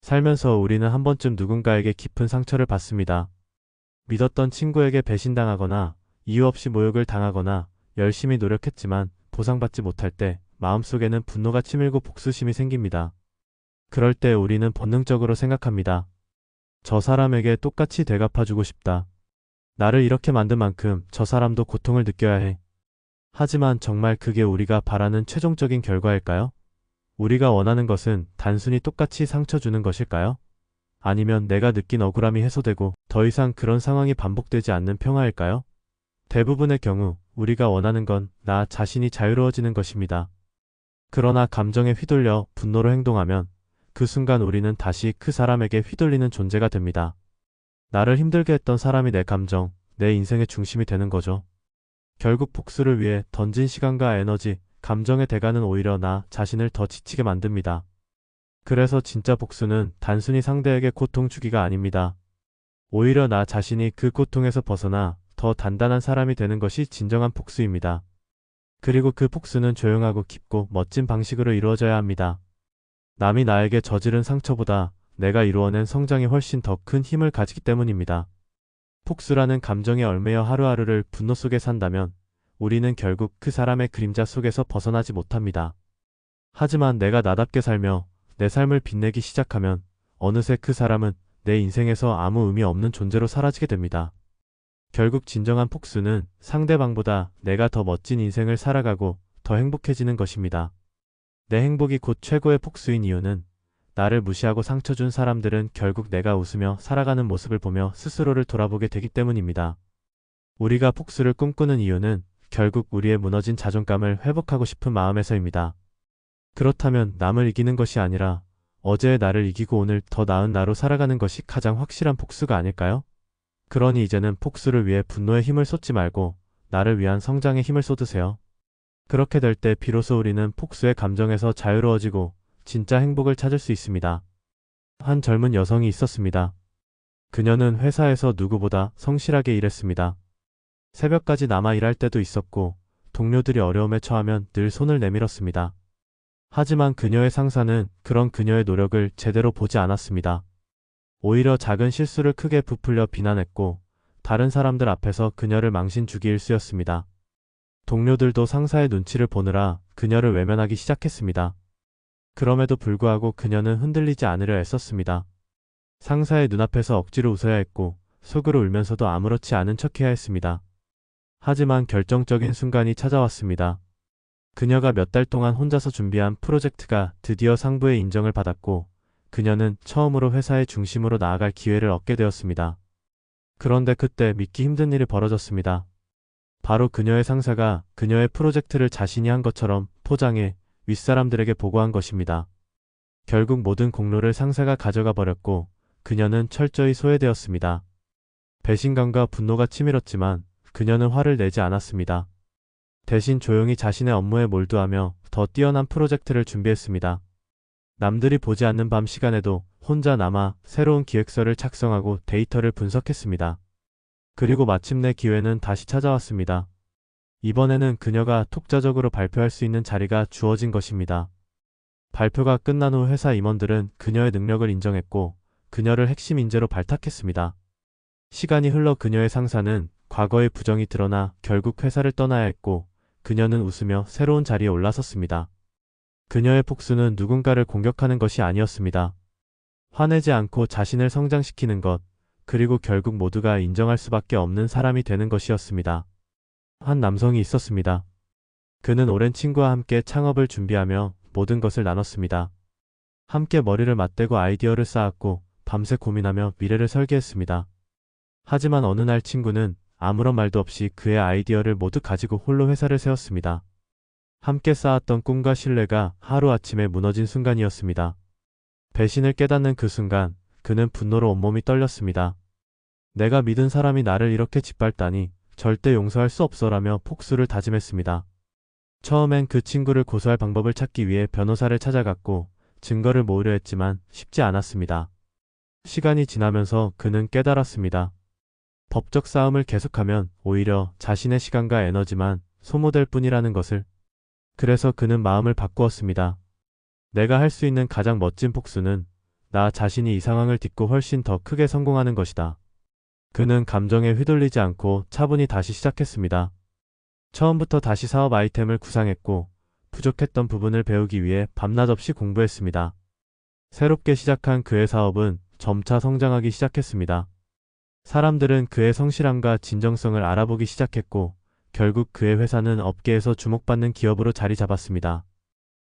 살면서 우리는 한 번쯤 누군가에게 깊은 상처를 받습니다. 믿었던 친구에게 배신당하거나 이유 없이 모욕을 당하거나 열심히 노력했지만 보상받지 못할 때 마음속에는 분노가 치밀고 복수심이 생깁니다. 그럴 때 우리는 본능적으로 생각합니다. 저 사람에게 똑같이 되갚아주고 싶다. 나를 이렇게 만든 만큼 저 사람도 고통을 느껴야 해. 하지만 정말 그게 우리가 바라는 최종적인 결과일까요? 우리가 원하는 것은 단순히 똑같이 상처 주는 것일까요? 아니면 내가 느낀 억울함이 해소되고 더 이상 그런 상황이 반복되지 않는 평화일까요? 대부분의 경우 우리가 원하는 건 나 자신이 자유로워지는 것입니다. 그러나 감정에 휘둘려 분노로 행동하면 그 순간 우리는 다시 그 사람에게 휘둘리는 존재가 됩니다. 나를 힘들게 했던 사람이 내 감정, 내 인생의 중심이 되는 거죠. 결국 복수를 위해 던진 시간과 에너지, 감정의 대가는 오히려 나 자신을 더 지치게 만듭니다. 그래서 진짜 복수는 단순히 상대에게 고통 주기가 아닙니다. 오히려 나 자신이 그 고통에서 벗어나 더 단단한 사람이 되는 것이 진정한 복수입니다. 그리고 그 복수는 조용하고 깊고 멋진 방식으로 이루어져야 합니다. 남이 나에게 저지른 상처보다 내가 이루어낸 성장이 훨씬 더 큰 힘을 가지기 때문입니다. 복수라는 감정에 얽매여 하루하루를 분노 속에 산다면 우리는 결국 그 사람의 그림자 속에서 벗어나지 못합니다. 하지만 내가 나답게 살며 내 삶을 빛내기 시작하면 어느새 그 사람은 내 인생에서 아무 의미 없는 존재로 사라지게 됩니다. 결국 진정한 복수는 상대방보다 내가 더 멋진 인생을 살아가고 더 행복해지는 것입니다. 내 행복이 곧 최고의 복수인 이유는 나를 무시하고 상처 준 사람들은 결국 내가 웃으며 살아가는 모습을 보며 스스로를 돌아보게 되기 때문입니다. 우리가 복수를 꿈꾸는 이유는 결국 우리의 무너진 자존감을 회복하고 싶은 마음에서입니다. 그렇다면 남을 이기는 것이 아니라 어제의 나를 이기고 오늘 더 나은 나로 살아가는 것이 가장 확실한 복수가 아닐까요? 그러니 이제는 복수를 위해 분노의 힘을 쏟지 말고 나를 위한 성장의 힘을 쏟으세요. 그렇게 될 때 비로소 우리는 복수의 감정에서 자유로워지고 진짜 행복을 찾을 수 있습니다. 한 젊은 여성이 있었습니다. 그녀는 회사에서 누구보다 성실하게 일했습니다. 새벽까지 남아 일할 때도 있었고 동료들이 어려움에 처하면 늘 손을 내밀었습니다. 하지만 그녀의 상사는 그런 그녀의 노력을 제대로 보지 않았습니다. 오히려 작은 실수를 크게 부풀려 비난했고 다른 사람들 앞에서 그녀를 망신 주기 일쑤였습니다. 동료들도 상사의 눈치를 보느라 그녀를 외면하기 시작했습니다. 그럼에도 불구하고 그녀는 흔들리지 않으려 애썼습니다. 상사의 눈앞에서 억지로 웃어야 했고 속으로 울면서도 아무렇지 않은 척해야 했습니다. 하지만 결정적인 순간이 찾아왔습니다. 그녀가 몇 달 동안 혼자서 준비한 프로젝트가 드디어 상부의 인정을 받았고 그녀는 처음으로 회사의 중심으로 나아갈 기회를 얻게 되었습니다. 그런데 그때 믿기 힘든 일이 벌어졌습니다. 바로 그녀의 상사가 그녀의 프로젝트를 자신이 한 것처럼 포장해 윗사람들에게 보고한 것입니다. 결국 모든 공로를 상사가 가져가 버렸고 그녀는 철저히 소외되었습니다. 배신감과 분노가 치밀었지만 그녀는 화를 내지 않았습니다. 대신 조용히 자신의 업무에 몰두하며 더 뛰어난 프로젝트를 준비했습니다. 남들이 보지 않는 밤 시간에도 혼자 남아 새로운 기획서를 작성하고 데이터를 분석했습니다. 그리고 마침내 기회는 다시 찾아왔습니다. 이번에는 그녀가 독자적으로 발표할 수 있는 자리가 주어진 것입니다. 발표가 끝난 후 회사 임원들은 그녀의 능력을 인정했고 그녀를 핵심 인재로 발탁했습니다. 시간이 흘러 그녀의 상사는 과거의 부정이 드러나 결국 회사를 떠나야 했고 그녀는 웃으며 새로운 자리에 올라섰습니다. 그녀의 복수는 누군가를 공격하는 것이 아니었습니다. 화내지 않고 자신을 성장시키는 것, 그리고 결국 모두가 인정할 수밖에 없는 사람이 되는 것이었습니다. 한 남성이 있었습니다. 그는 오랜 친구와 함께 창업을 준비하며 모든 것을 나눴습니다. 함께 머리를 맞대고 아이디어를 쌓았고 밤새 고민하며 미래를 설계했습니다. 하지만 어느 날 친구는 아무런 말도 없이 그의 아이디어를 모두 가지고 홀로 회사를 세웠습니다. 함께 쌓았던 꿈과 신뢰가 하루아침에 무너진 순간이었습니다. 배신을 깨닫는 그 순간 그는 분노로 온몸이 떨렸습니다. 내가 믿은 사람이 나를 이렇게 짓밟다니 절대 용서할 수 없어라며 복수를 다짐했습니다. 처음엔 그 친구를 고소할 방법을 찾기 위해 변호사를 찾아갔고 증거를 모으려 했지만 쉽지 않았습니다. 시간이 지나면서 그는 깨달았습니다. 법적 싸움을 계속하면 오히려 자신의 시간과 에너지만 소모될 뿐이라는 것을. 그래서 그는 마음을 바꾸었습니다. 내가 할 수 있는 가장 멋진 복수는 나 자신이 이 상황을 딛고 훨씬 더 크게 성공하는 것이다. 그는 감정에 휘둘리지 않고 차분히 다시 시작했습니다. 처음부터 다시 사업 아이템을 구상했고 부족했던 부분을 배우기 위해 밤낮 없이 공부했습니다. 새롭게 시작한 그의 사업은 점차 성장하기 시작했습니다. 사람들은 그의 성실함과 진정성을 알아보기 시작했고 결국 그의 회사는 업계에서 주목받는 기업으로 자리 잡았습니다.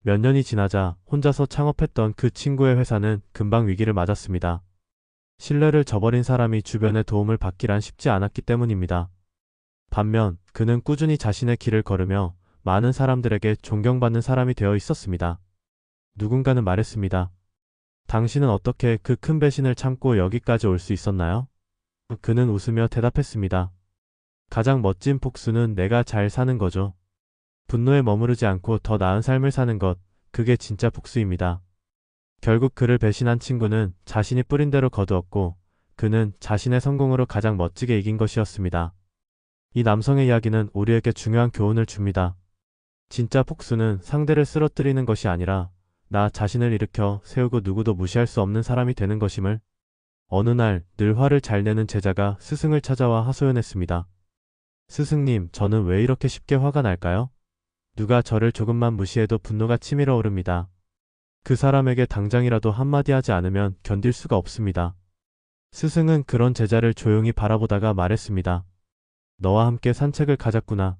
몇 년이 지나자 혼자서 창업했던 그 친구의 회사는 금방 위기를 맞았습니다. 신뢰를 저버린 사람이 주변의 도움을 받기란 쉽지 않았기 때문입니다. 반면 그는 꾸준히 자신의 길을 걸으며 많은 사람들에게 존경받는 사람이 되어 있었습니다. 누군가는 말했습니다. 당신은 어떻게 그 큰 배신을 참고 여기까지 올 수 있었나요? 그는 웃으며 대답했습니다. 가장 멋진 복수는 내가 잘 사는 거죠. 분노에 머무르지 않고 더 나은 삶을 사는 것, 그게 진짜 복수입니다. 결국 그를 배신한 친구는 자신이 뿌린 대로 거두었고 그는 자신의 성공으로 가장 멋지게 이긴 것이었습니다. 이 남성의 이야기는 우리에게 중요한 교훈을 줍니다. 진짜 복수는 상대를 쓰러뜨리는 것이 아니라 나 자신을 일으켜 세우고 누구도 무시할 수 없는 사람이 되는 것임을. 어느 날 늘 화를 잘 내는 제자가 스승을 찾아와 하소연했습니다. 스승님, 저는 왜 이렇게 쉽게 화가 날까요? 누가 저를 조금만 무시해도 분노가 치밀어 오릅니다. 그 사람에게 당장이라도 한마디 하지 않으면 견딜 수가 없습니다. 스승은 그런 제자를 조용히 바라보다가 말했습니다. 너와 함께 산책을 가자꾸나.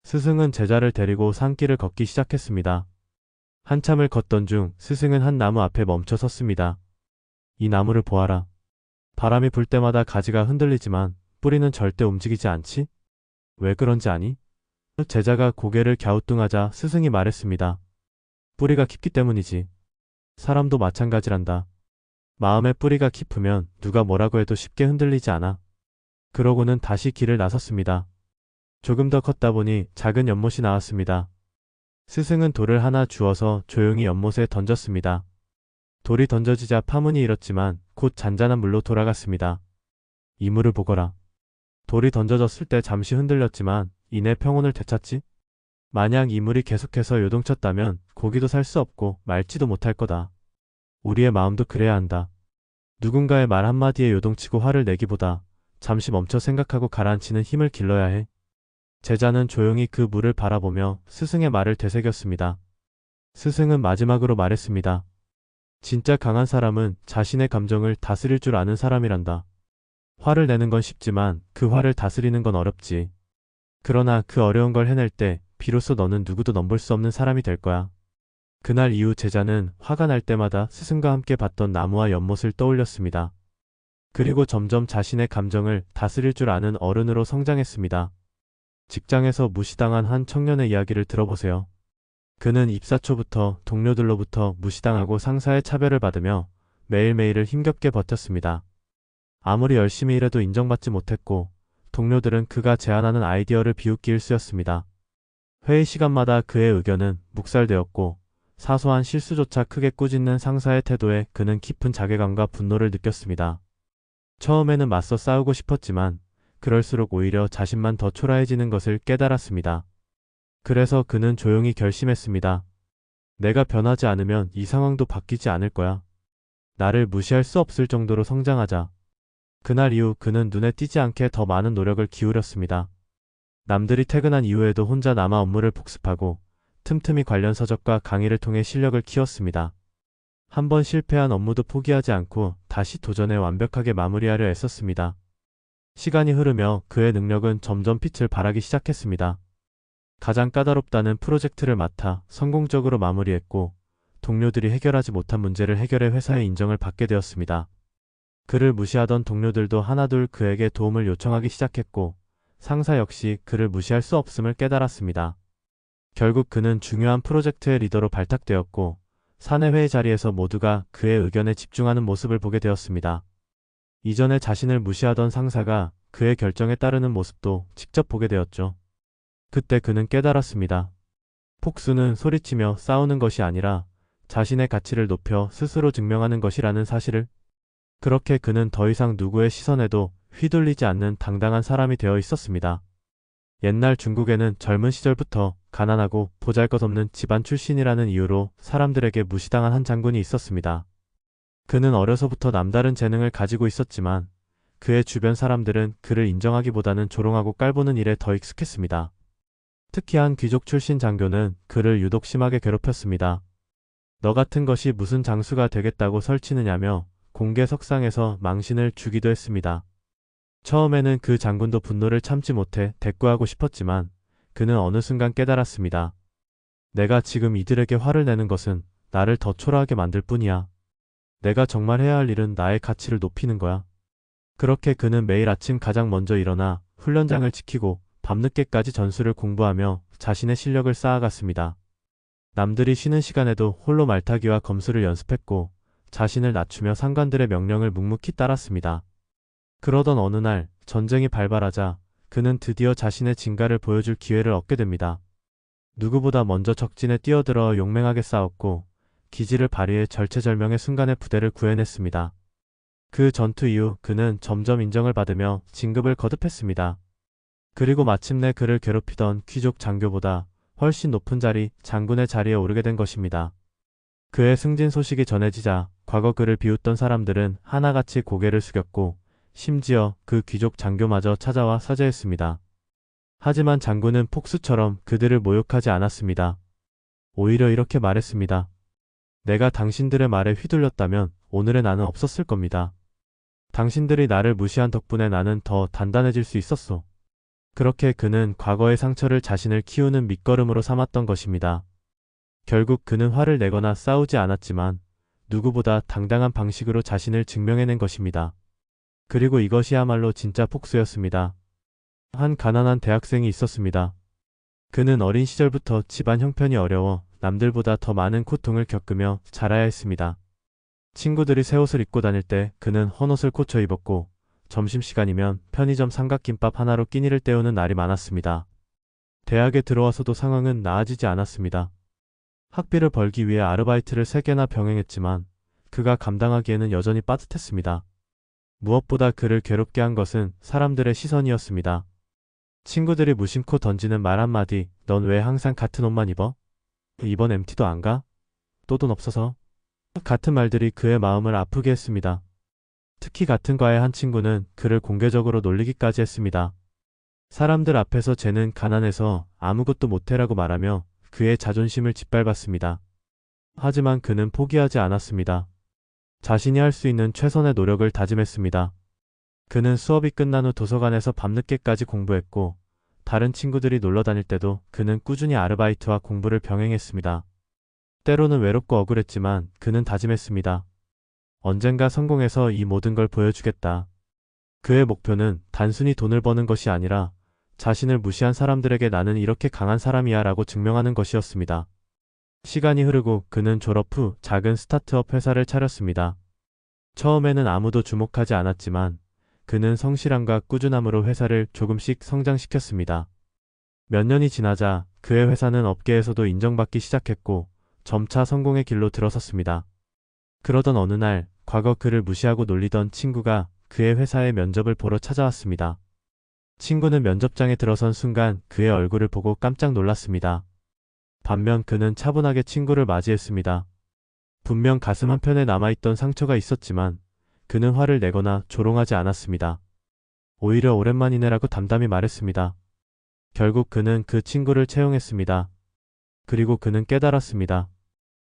스승은 제자를 데리고 산길을 걷기 시작했습니다. 한참을 걷던 중 스승은 한 나무 앞에 멈춰 섰습니다. 이 나무를 보아라. 바람이 불 때마다 가지가 흔들리지만 뿌리는 절대 움직이지 않지? 왜 그런지 아니? 제자가 고개를 갸우뚱하자 스승이 말했습니다. 뿌리가 깊기 때문이지. 사람도 마찬가지란다. 마음의 뿌리가 깊으면 누가 뭐라고 해도 쉽게 흔들리지 않아. 그러고는 다시 길을 나섰습니다. 조금 더 걷다 보니 작은 연못이 나왔습니다. 스승은 돌을 하나 주워서 조용히 연못에 던졌습니다. 돌이 던져지자 파문이 일었지만 곧 잔잔한 물로 돌아갔습니다. 이 물을 보거라. 돌이 던져졌을 때 잠시 흔들렸지만 이내 평온을 되찾지? 만약 이 물이 계속해서 요동쳤다면 고기도 살 수 없고 말지도 못할 거다. 우리의 마음도 그래야 한다. 누군가의 말 한마디에 요동치고 화를 내기보다 잠시 멈춰 생각하고 가라앉히는 힘을 길러야 해. 제자는 조용히 그 물을 바라보며 스승의 말을 되새겼습니다. 스승은 마지막으로 말했습니다. 진짜 강한 사람은 자신의 감정을 다스릴 줄 아는 사람이란다. 화를 내는 건 쉽지만 그 화를 다스리는 건 어렵지. 그러나 그 어려운 걸 해낼 때 비로소 너는 누구도 넘볼 수 없는 사람이 될 거야. 그날 이후 제자는 화가 날 때마다 스승과 함께 봤던 나무와 연못을 떠올렸습니다. 그리고 점점 자신의 감정을 다스릴 줄 아는 어른으로 성장했습니다. 직장에서 무시당한 한 청년의 이야기를 들어보세요. 그는 입사 초부터 동료들로부터 무시당하고 상사의 차별을 받으며 매일매일을 힘겹게 버텼습니다. 아무리 열심히 일해도 인정받지 못했고 동료들은 그가 제안하는 아이디어를 비웃기 일쑤였습니다. 회의 시간마다 그의 의견은 묵살되었고 사소한 실수조차 크게 꾸짖는 상사의 태도에 그는 깊은 자괴감과 분노를 느꼈습니다. 처음에는 맞서 싸우고 싶었지만 그럴수록 오히려 자신만 더 초라해지는 것을 깨달았습니다. 그래서 그는 조용히 결심했습니다. 내가 변하지 않으면 이 상황도 바뀌지 않을 거야. 나를 무시할 수 없을 정도로 성장하자. 그날 이후 그는 눈에 띄지 않게 더 많은 노력을 기울였습니다. 남들이 퇴근한 이후에도 혼자 남아 업무를 복습하고 틈틈이 관련 서적과 강의를 통해 실력을 키웠습니다. 한 번 실패한 업무도 포기하지 않고 다시 도전해 완벽하게 마무리하려 애썼습니다. 시간이 흐르며 그의 능력은 점점 빛을 발하기 시작했습니다. 가장 까다롭다는 프로젝트를 맡아 성공적으로 마무리했고 동료들이 해결하지 못한 문제를 해결해 회사의 인정을 받게 되었습니다. 그를 무시하던 동료들도 하나둘 그에게 도움을 요청하기 시작했고 상사 역시 그를 무시할 수 없음을 깨달았습니다. 결국 그는 중요한 프로젝트의 리더로 발탁되었고 사내 회의 자리에서 모두가 그의 의견에 집중하는 모습을 보게 되었습니다. 이전에 자신을 무시하던 상사가 그의 결정에 따르는 모습도 직접 보게 되었죠. 그때 그는 깨달았습니다. 폭수는 소리치며 싸우는 것이 아니라 자신의 가치를 높여 스스로 증명하는 것이라는 사실을. 그렇게 그는 더 이상 누구의 시선에도 휘둘리지 않는 당당한 사람이 되어 있었습니다. 옛날 중국에는 젊은 시절부터 가난하고 보잘것없는 집안 출신이라는 이유로 사람들에게 무시당한 한 장군이 있었습니다. 그는 어려서부터 남다른 재능을 가지고 있었지만 그의 주변 사람들은 그를 인정하기보다는 조롱하고 깔보는 일에 더 익숙했습니다. 특히 한 귀족 출신 장교는 그를 유독 심하게 괴롭혔습니다. 너 같은 것이 무슨 장수가 되겠다고 설치느냐며 공개 석상에서 망신을 주기도 했습니다. 처음에는 그 장군도 분노를 참지 못해 대꾸하고 싶었지만 그는 어느 순간 깨달았습니다. 내가 지금 이들에게 화를 내는 것은 나를 더 초라하게 만들 뿐이야. 내가 정말 해야 할 일은 나의 가치를 높이는 거야. 그렇게 그는 매일 아침 가장 먼저 일어나 훈련장을 지키고 밤늦게까지 전술을 공부하며 자신의 실력을 쌓아갔습니다. 남들이 쉬는 시간에도 홀로 말타기와 검수를 연습했고 자신을 낮추며 상관들의 명령을 묵묵히 따랐습니다. 그러던 어느 날 전쟁이 발발하자 그는 드디어 자신의 진가를 보여줄 기회를 얻게 됩니다. 누구보다 먼저 적진에 뛰어들어 용맹하게 싸웠고 기지를 발휘해 절체절명의 순간에 부대를 구해냈습니다. 그 전투 이후 그는 점점 인정을 받으며 진급을 거듭했습니다. 그리고 마침내 그를 괴롭히던 귀족 장교보다 훨씬 높은 자리, 장군의 자리에 오르게 된 것입니다. 그의 승진 소식이 전해지자 과거 그를 비웃던 사람들은 하나같이 고개를 숙였고 심지어 그 귀족 장교마저 찾아와 사죄했습니다. 하지만 장군은 폭수처럼 그들을 모욕하지 않았습니다. 오히려 이렇게 말했습니다. 내가 당신들의 말에 휘둘렸다면 오늘의 나는 없었을 겁니다. 당신들이 나를 무시한 덕분에 나는 더 단단해질 수 있었소. 그렇게 그는 과거의 상처를 자신을 키우는 밑거름으로 삼았던 것입니다. 결국 그는 화를 내거나 싸우지 않았지만 누구보다 당당한 방식으로 자신을 증명해낸 것입니다. 그리고 이것이야말로 진짜 폭수였습니다. 한 가난한 대학생이 있었습니다. 그는 어린 시절부터 집안 형편이 어려워 남들보다 더 많은 고통을 겪으며 자라야 했습니다. 친구들이 새 옷을 입고 다닐 때 그는 헌옷을 고쳐 입었고 점심시간이면 편의점 삼각김밥 하나로 끼니를 때우는 날이 많았습니다. 대학에 들어와서도 상황은 나아지지 않았습니다. 학비를 벌기 위해 아르바이트를 3개나 병행했지만 그가 감당하기에는 여전히 빠듯했습니다. 무엇보다 그를 괴롭게 한 것은 사람들의 시선이었습니다. 친구들이 무심코 던지는 말 한마디, 넌 왜 항상 같은 옷만 입어? 이번 MT도 안 가? 또 돈 없어서? 같은 말들이 그의 마음을 아프게 했습니다. 특히 같은 과의 한 친구는 그를 공개적으로 놀리기까지 했습니다. 사람들 앞에서 쟤는 가난해서 아무것도 못해라고 말하며 그의 자존심을 짓밟았습니다. 하지만 그는 포기하지 않았습니다. 자신이 할 수 있는 최선의 노력을 다짐했습니다. 그는 수업이 끝난 후 도서관에서 밤늦게까지 공부했고 다른 친구들이 놀러 다닐 때도 그는 꾸준히 아르바이트와 공부를 병행했습니다. 때로는 외롭고 억울했지만 그는 다짐했습니다. 언젠가 성공해서 이 모든 걸 보여주겠다. 그의 목표는 단순히 돈을 버는 것이 아니라 자신을 무시한 사람들에게 나는 이렇게 강한 사람이야 라고 증명하는 것이었습니다. 시간이 흐르고 그는 졸업 후 작은 스타트업 회사를 차렸습니다. 처음에는 아무도 주목하지 않았지만 그는 성실함과 꾸준함으로 회사를 조금씩 성장시켰습니다. 몇 년이 지나자 그의 회사는 업계에서도 인정받기 시작했고 점차 성공의 길로 들어섰습니다. 그러던 어느 날 과거 그를 무시하고 놀리던 친구가 그의 회사에 면접을 보러 찾아왔습니다. 친구는 면접장에 들어선 순간 그의 얼굴을 보고 깜짝 놀랐습니다. 반면 그는 차분하게 친구를 맞이했습니다. 분명 가슴 한편에 남아있던 상처가 있었지만 그는 화를 내거나 조롱하지 않았습니다. 오히려 오랜만이네라고 담담히 말했습니다. 결국 그는 그 친구를 채용했습니다. 그리고 그는 깨달았습니다.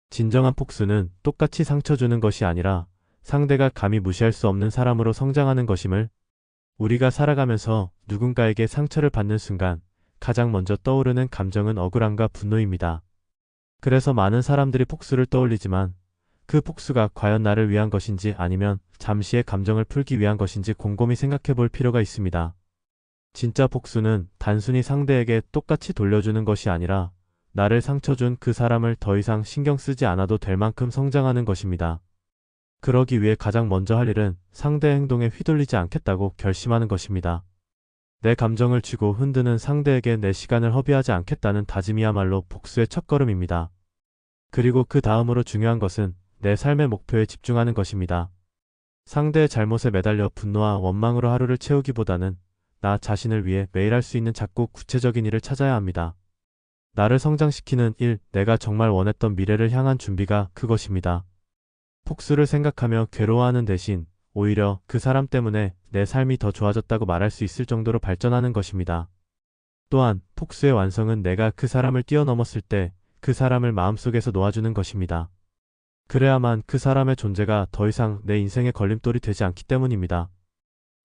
진정한 폭수는 똑같이 상처 주는 것이 아니라 상대가 감히 무시할 수 없는 사람으로 성장하는 것임을. 우리가 살아가면서 누군가에게 상처를 받는 순간 가장 먼저 떠오르는 감정은 억울함과 분노입니다. 그래서 많은 사람들이 폭수를 떠올리지만 그 폭수가 과연 나를 위한 것인지 아니면 잠시의 감정을 풀기 위한 것인지 곰곰이 생각해 볼 필요가 있습니다. 진짜 폭수는 단순히 상대에게 똑같이 돌려주는 것이 아니라 나를 상처 준 그 사람을 더 이상 신경 쓰지 않아도 될 만큼 성장하는 것입니다. 그러기 위해 가장 먼저 할 일은 상대의 행동에 휘둘리지 않겠다고 결심하는 것입니다. 내 감정을 쥐고 흔드는 상대에게 내 시간을 허비하지 않겠다는 다짐이야말로 복수의 첫걸음입니다. 그리고 그 다음으로 중요한 것은 내 삶의 목표에 집중하는 것입니다. 상대의 잘못에 매달려 분노와 원망으로 하루를 채우기보다는 나 자신을 위해 매일 할 수 있는 작고 구체적인 일을 찾아야 합니다. 나를 성장시키는 일, 내가 정말 원했던 미래를 향한 준비가 그것입니다. 폭수를 생각하며 괴로워하는 대신 오히려 그 사람 때문에 내 삶이 더 좋아졌다고 말할 수 있을 정도로 발전하는 것입니다. 또한 폭수의 완성은 내가 그 사람을 뛰어넘었을 때 그 사람을 마음속에서 놓아주는 것입니다. 그래야만 그 사람의 존재가 더 이상 내 인생의 걸림돌이 되지 않기 때문입니다.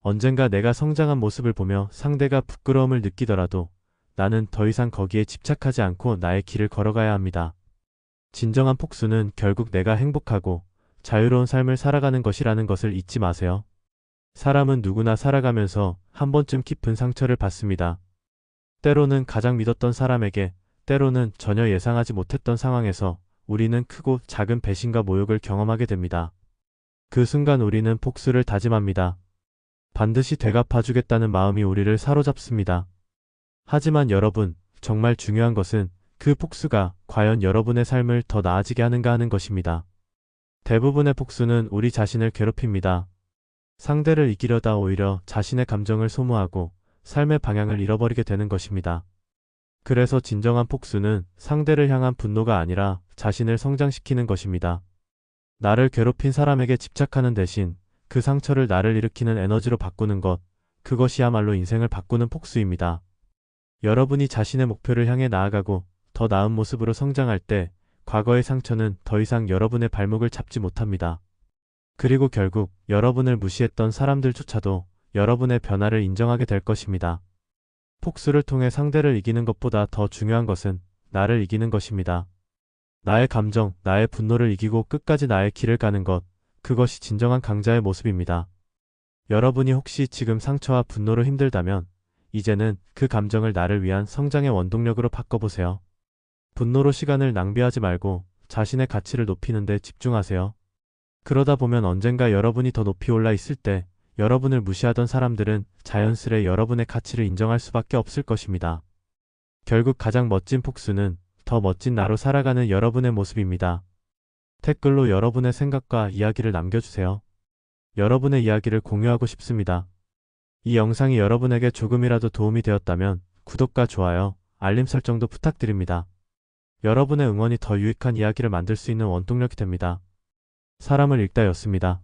언젠가 내가 성장한 모습을 보며 상대가 부끄러움을 느끼더라도 나는 더 이상 거기에 집착하지 않고 나의 길을 걸어가야 합니다. 진정한 폭수는 결국 내가 행복하고 자유로운 삶을 살아가는 것이라는 것을 잊지 마세요. 사람은 누구나 살아가면서 한 번쯤 깊은 상처를 받습니다. 때로는 가장 믿었던 사람에게, 때로는 전혀 예상하지 못했던 상황에서 우리는 크고 작은 배신과 모욕을 경험하게 됩니다. 그 순간 우리는 복수를 다짐합니다. 반드시 되갚아주겠다는 마음이 우리를 사로잡습니다. 하지만 여러분, 정말 중요한 것은 그 복수가 과연 여러분의 삶을 더 나아지게 하는가 하는 것입니다. 대부분의 복수는 우리 자신을 괴롭힙니다. 상대를 이기려다 오히려 자신의 감정을 소모하고 삶의 방향을 잃어버리게 되는 것입니다. 그래서 진정한 폭수는 상대를 향한 분노가 아니라 자신을 성장시키는 것입니다. 나를 괴롭힌 사람에게 집착하는 대신 그 상처를 나를 일으키는 에너지로 바꾸는 것, 그것이야말로 인생을 바꾸는 폭수입니다. 여러분이 자신의 목표를 향해 나아가고 더 나은 모습으로 성장할 때 과거의 상처는 더 이상 여러분의 발목을 잡지 못합니다. 그리고 결국 여러분을 무시했던 사람들조차도 여러분의 변화를 인정하게 될 것입니다. 폭수를 통해 상대를 이기는 것보다 더 중요한 것은 나를 이기는 것입니다. 나의 감정, 나의 분노를 이기고 끝까지 나의 길을 가는 것, 그것이 진정한 강자의 모습입니다. 여러분이 혹시 지금 상처와 분노로 힘들다면 이제는 그 감정을 나를 위한 성장의 원동력으로 바꿔보세요. 분노로 시간을 낭비하지 말고 자신의 가치를 높이는 데 집중하세요. 그러다 보면 언젠가 여러분이 더 높이 올라 있을 때 여러분을 무시하던 사람들은 자연스레 여러분의 가치를 인정할 수밖에 없을 것입니다. 결국 가장 멋진 폭수는 더 멋진 나로 살아가는 여러분의 모습입니다. 댓글로 여러분의 생각과 이야기를 남겨주세요. 여러분의 이야기를 공유하고 싶습니다. 이 영상이 여러분에게 조금이라도 도움이 되었다면 구독과 좋아요, 알림 설정도 부탁드립니다. 여러분의 응원이 더 유익한 이야기를 만들 수 있는 원동력이 됩니다. 사람을 읽다였습니다.